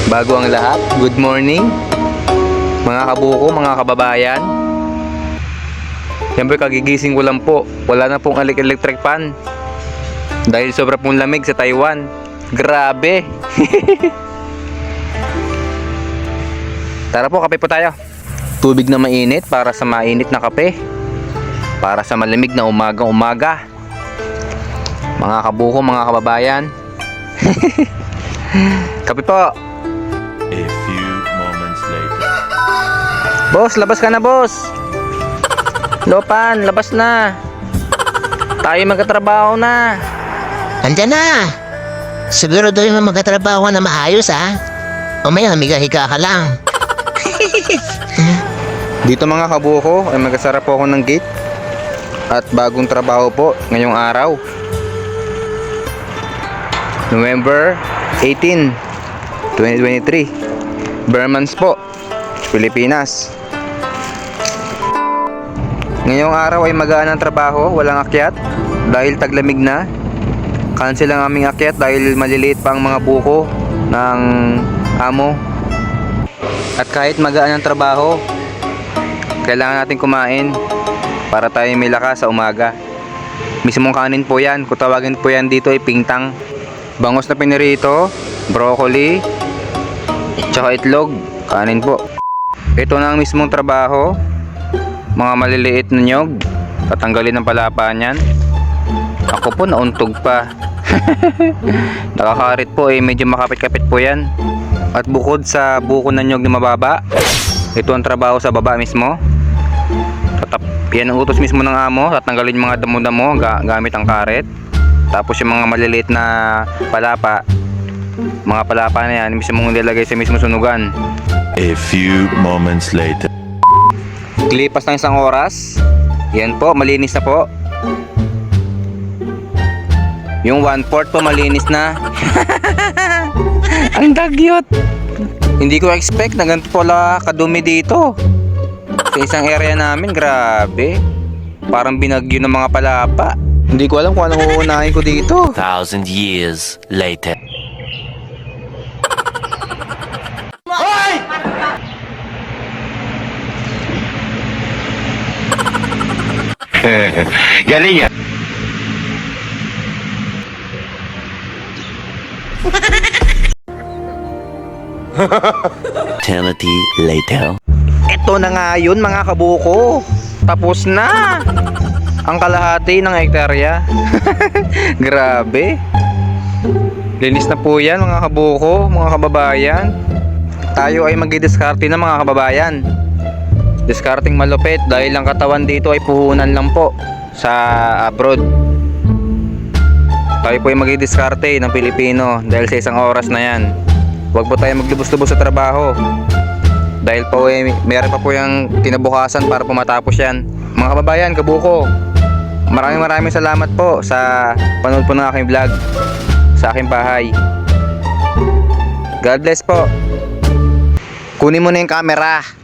Bago ang lahat, good morning mga kabuko, mga kababayan. Siyempre kagigising ko lang po. Wala na pong electric fan dahil sobra pong lamig sa Taiwan. Grabe. Tara po, kape po tayo. Tubig na mainit para sa mainit na kape, para sa malamig na umaga. Mga kabuko, mga kababayan. Kape po. A few moments later. Boss, labas ka na, boss. Lopan, labas na. Tayo magkatrabaho na. Andiyan na! Siguro doon mo magkatrabaho na maayos, ha? O may hamiga-higa ka lang. Dito mga kabuko, ay magkasara po ako ng gate. At bagong trabaho po ngayong araw, November 18, 2023. Bermans po, Pilipinas. Ngayong araw ay magaan ang trabaho, walang akyat dahil taglamig na. Cancel ang aming akyat dahil maliliit pa ang mga buko ng amo. At kahit magaan ang trabaho, kailangan natin kumain para tayo may lakas sa umaga. Mismong kanin po yan, kung tawagin po yan dito ay pingtang. Bangos na pinirito, broccoli, tsaka itlog, kanin po. Ito na ang mismong trabaho. Mga maliliit na nyog, tatanggalin ang palapa niyan. Ako po nauntog pa. Nakakarit po eh, medyo makapit-kapit po yan. At bukod sa buko na nyog na mababa, ito ang trabaho sa baba mismo. Yan ang utos mismo ng amo, tatanggalin yung mga damo-damo gamit ang karet. Tapos yung mga maliliit na palapa, mga palapa na yan mismo nilalagay sa mismo sunugan. A few moments later. Klipas ng isang oras, yan po, malinis na po. Yung 1/4 po malinis na. Ang dagyot. Hindi ko expect na ganito pala kadumi dito. Sa isang area namin, grabe. Parang binagyo ng mga palapa. Hindi ko alam kung anong uunahin ko dito. 1,000 years later. Galing yan. Eternity later. Ito na nga yun mga kabuko. Tapos na ang kalahati ng hektarya. Grabe. Linis na po yan mga kabuko, mga kababayan. Tayo ay magdidiskarte na mga kababayan. Discarding malupit dahil ang katawan dito ay puhunan lang po sa abroad. Tayo po ay magdidiskarte ng Pilipino dahil sa isang oras na yan. Huwag po tayo maglubos-lubos sa trabaho dahil po ay meron pa po yung kinabukasan para po matapos yan. Mga kababayan, kabuko, maraming salamat po sa panood po ng aking vlog sa aking bahay. God bless po. Kunin mo na yung camera.